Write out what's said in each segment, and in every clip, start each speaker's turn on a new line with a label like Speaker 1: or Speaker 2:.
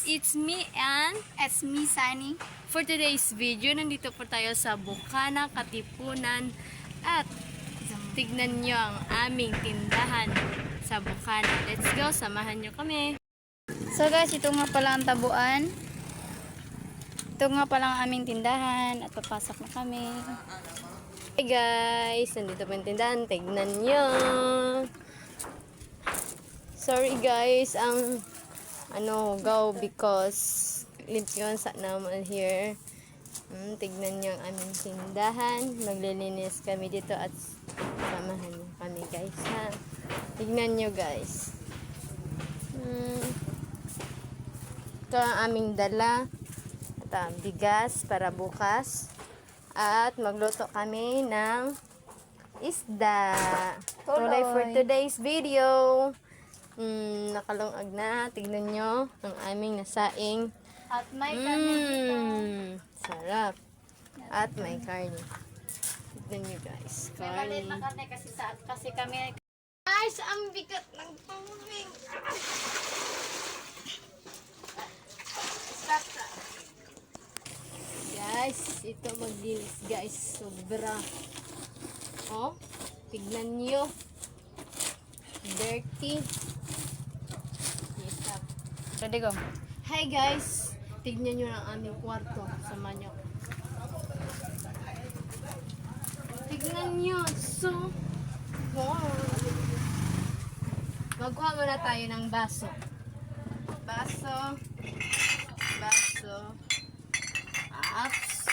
Speaker 1: It's me and
Speaker 2: It's me, Sunny.
Speaker 1: for today's video, nandito po tayo sa Bukana, Katipunan at tignan nyo ang aming tindahan sa Bukana. Let's go, samahan nyo kami.
Speaker 2: So guys, ito nga pala ang tabuan. Ito nga pala ang aming tindahan at papasok na kami.
Speaker 1: Hey guys, nandito po yung tindahan, tignan nyo. Sorry guys, ang go because lips yun sa naman here. Tignan nyo ang aming tindahan. Maglilinis kami dito at samahan nyo kami guys ha. Tignan nyo guys. Ito ang aming dala. At ang bigas para bukas. At magluto kami ng isda. Tuloy for today's video. Nakalungag na. Tignan nyo ang aming nasaing.
Speaker 2: At may karne dito.
Speaker 1: Sarap. At may karne. Tignan nyo guys.
Speaker 2: May maliit na karne kasi kami. Guys, ang bigat ng tubig.
Speaker 1: Guys, ito maglinis guys. Sobra. Oh, tignan nyo. Dirty.
Speaker 2: Ready go.
Speaker 1: Hi guys. Tignan nyo ang aming kwarto. Sama nyo. Tignan nyo. So, wow. Magkuha muna tayo ng baso. Baso. Baso. Apps.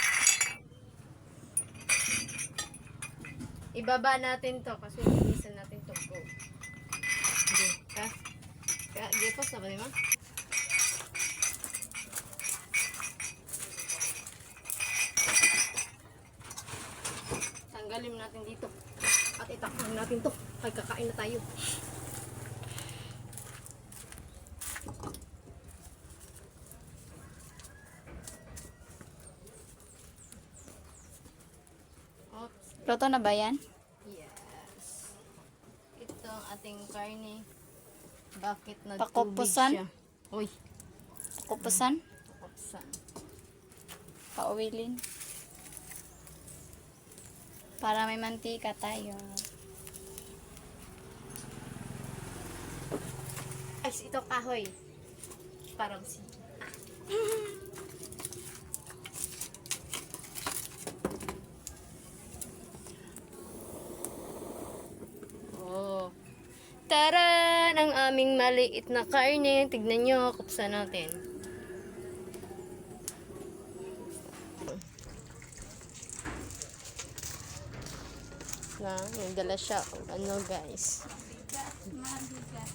Speaker 1: Ibaba natin to kasi linisan natin to. Go. Okay. Di pa sa ba naman? Tanggalin natin dito. At itakpan natin to. Ay, kakain na tayo. Oops.
Speaker 2: Luto na ba yan?
Speaker 1: Yes. Ito ang ating karne. Bakit na
Speaker 2: Pakupusan?
Speaker 1: siya? Uy.
Speaker 2: Kupusan?
Speaker 1: Pakupusan.
Speaker 2: Pauwilin. Para may mantika tayo.
Speaker 1: Guys, ito kahoy. Parang si... Oh. Taran! Ang aming maliit na karne. Tignan nyo. Kupsan natin. Nagdala siya. Ano guys?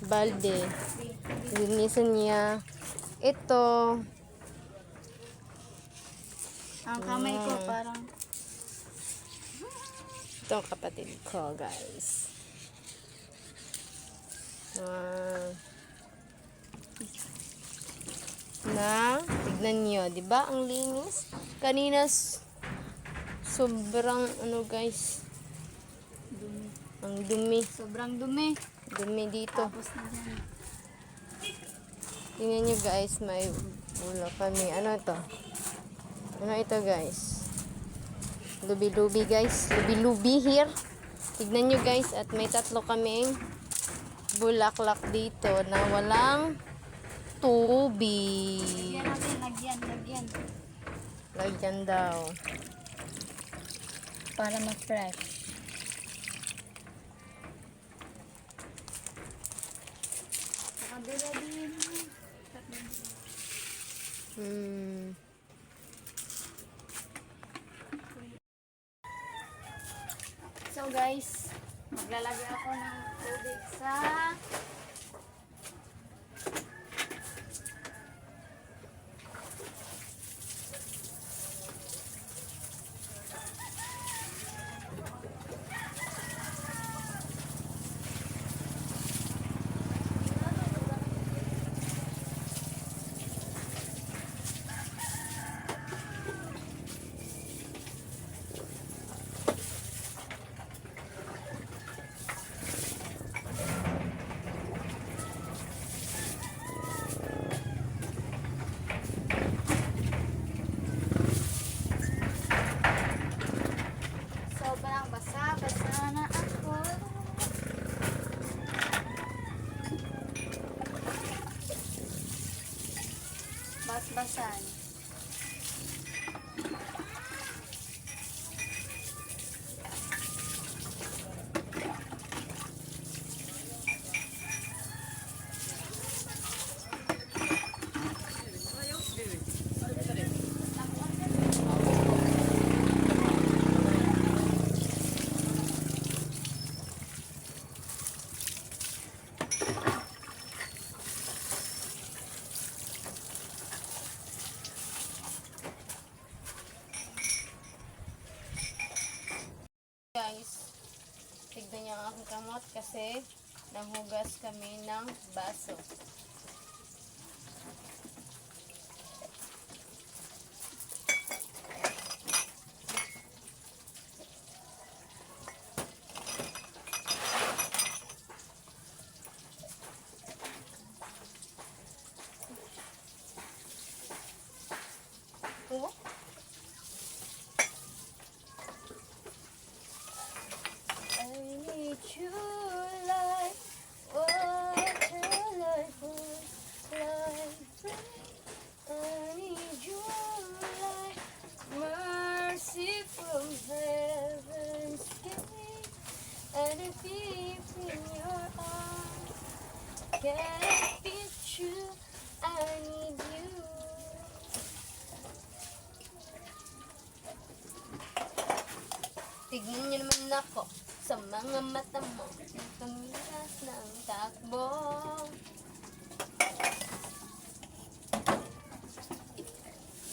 Speaker 1: Balde. Linisan niya. Ito.
Speaker 2: Ang kamay ko parang
Speaker 1: Ito ang kapatid ko guys. Tignan niyo, 'di ba? Ang linis. Kanina sobrang guys. Ang dumi.
Speaker 2: sobrang dumi.
Speaker 1: Dumi dito.
Speaker 2: Tapos na dyan.
Speaker 1: Tingnan nyo guys, may bula kami. Ano ito? Ano ito guys? Lubi-lubi guys. Lubi-lubi here. Tignan nyo guys, at may tatlo kaming bulaklak dito na walang tubig.
Speaker 2: Lagyan natin, lagyan.
Speaker 1: Lagyan daw.
Speaker 2: Para mag-fresh. So guys, maglalagay ako ng tubig sa Basbasan.
Speaker 1: Guys, tignan niyo ang aking kamot kasi nanghugas kami ng baso. Oh. I need you like water, like I need you like mercy from heaven's gate, and if deep in your arms, can it be true? I need you. Tignan niyo naman ako sa mga mata mo. Tumilas ng takbo.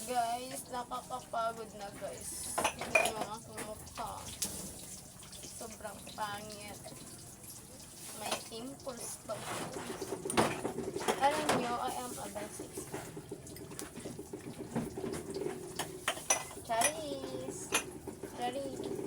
Speaker 1: Guys, nakakapagod na guys. Tignan mo ang aking mukha. Sobrang pangit. May pimples pa. Alam niyo, I am a basic. Charis. Charis.